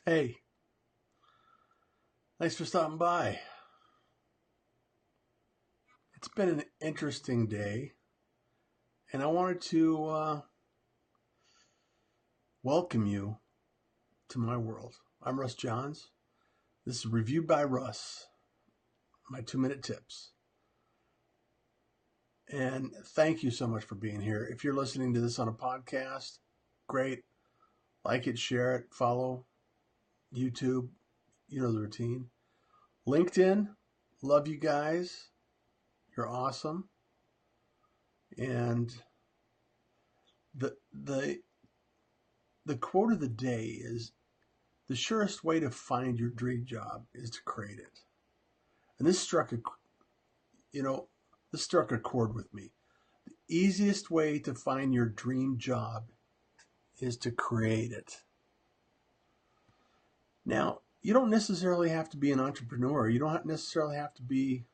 Hey, thanks for stopping by. It's been an interesting day, and I wanted to welcome you to my world. I'm Russ Johns. This is Reviewed by Russ, my 2-minute tips. And thank you so much for being here. If you're listening to this on a podcast, great. Like it, share it, follow YouTube. You know the routine. LinkedIn, love you guys. You're awesome. And the quote of the day is, the surest way to find your dream job is to create it. And this struck a chord with me. The easiest way to find your dream job is to create it. Now, you don't necessarily have to be an entrepreneur. You don't necessarily have to be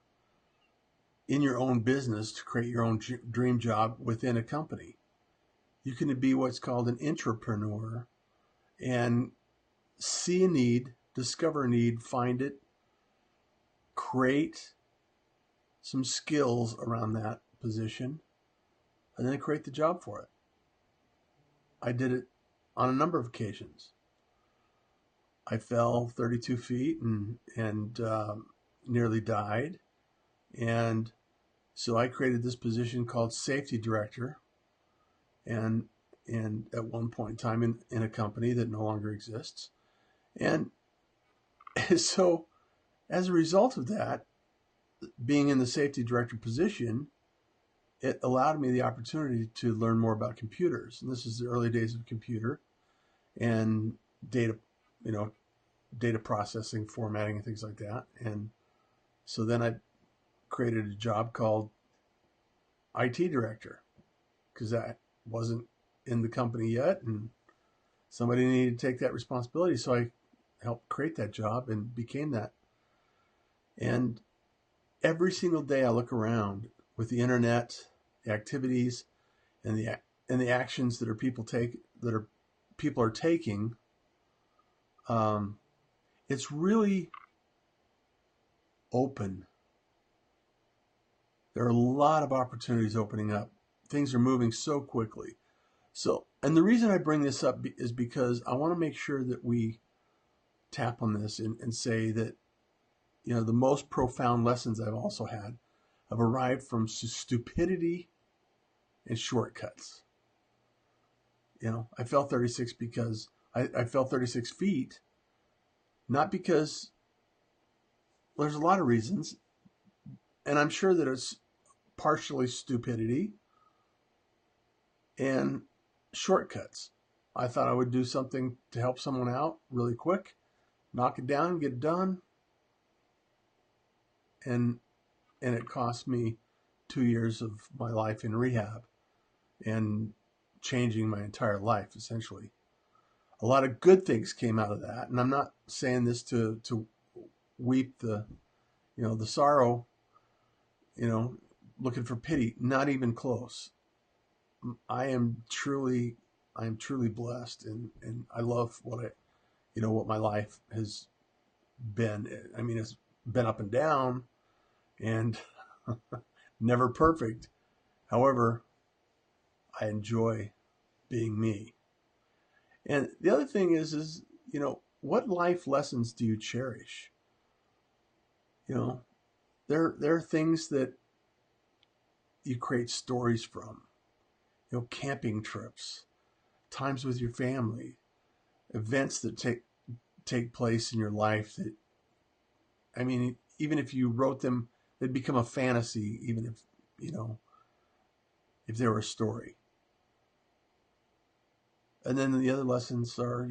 in your own business to create your own dream job within a company. You can be what's called an intrapreneur and see a need, discover a need, find it, create some skills around that position, and then create the job for it. I did it on a number of occasions. I fell 32 feet and nearly died. And so I created this position called safety director, and at one point in time in a company that no longer exists. And so as a result of that, being in the safety director position, it allowed me the opportunity to learn more about computers. And this is the early days of computer and data processing, formatting, and things like that. And so then I created a job called IT director, because that wasn't in the company yet, and somebody needed to take that responsibility. So I helped create that job and became that. And every single day I look around with the internet, the activities, and the actions that people are taking. It's really open. There are a lot of opportunities opening up. Things are moving so quickly. And the reason I bring this up is because I want to make sure that we tap on this and say that, the most profound lessons I've also had have arrived from stupidity and shortcuts. I fell 36 because I fell 36 feet, not because there's a lot of reasons, and I'm sure that it's partially stupidity and shortcuts. I thought I would do something to help someone out really quick, knock it down, get it done, and it cost me 2 years of my life in rehab and changing my entire life, essentially. A lot of good things came out of that, and I'm not saying this to weep the sorrow, looking for pity. Not even close. I am truly blessed, and I love what my life has been. I mean, it's been up and down, and never perfect. However, I enjoy being me. And the other thing is, what life lessons do you cherish? There are things that you create stories from. Camping trips, times with your family, events that take place in your life that, I mean, even if you wrote them, they'd become a fantasy, even if they were a story. And then the other lessons are,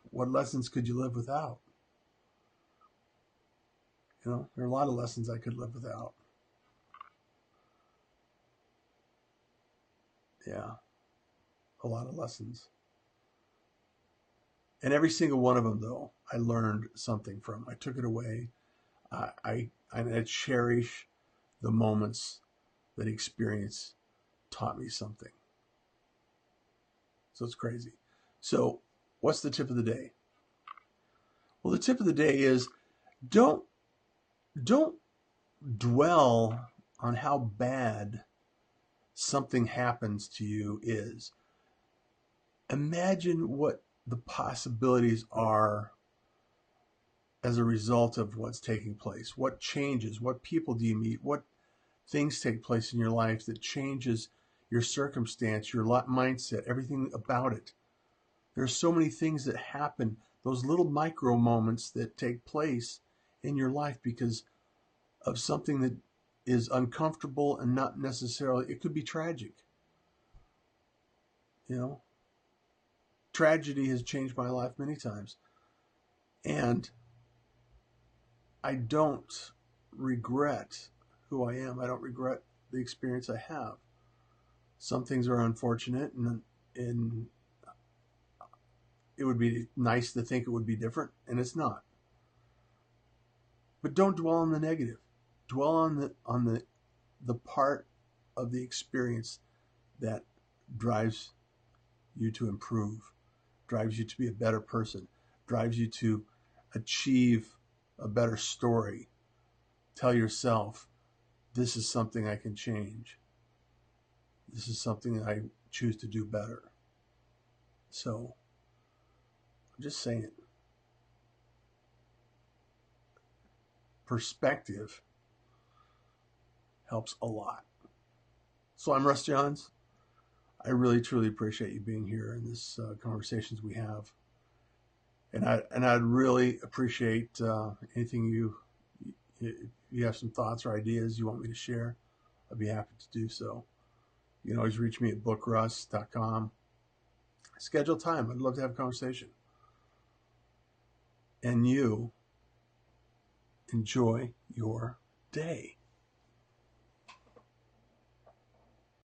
what lessons could you live without? There are a lot of lessons I could live without. Yeah, a lot of lessons. And every single one of them, though, I learned something from. I took it away. I cherish the moments that experience taught me something. So it's crazy. So what's the tip of the day? Well, the tip of the day is don't don't dwell on how bad something happens to you is. Imagine what the possibilities are as a result of what's taking place. What changes? What people do you meet? What things take place in your life that changes your circumstance, your mindset, everything about it? There are so many things that happen, those little micro moments that take place in your life because of something that is uncomfortable and not necessarily, it could be tragic. You know, tragedy has changed my life many times. And I don't regret who I am. I don't regret the experience I have. Some things are unfortunate, and it would be nice to think it would be different, and it's not. But don't dwell on the negative. Dwell on the part of the experience that drives you to improve, drives you to be a better person, drives you to achieve a better story. Tell yourself, this is something I can change. This is something I choose to do better. So, I'm just saying, perspective helps a lot. So I'm Russ Johns. I really, truly appreciate you being here in this conversations we have. And I'd really appreciate anything you have some thoughts or ideas you want me to share. I'd be happy to do so. You can always reach me at bookruss.com. Schedule time. I'd love to have a conversation. And you enjoy your day.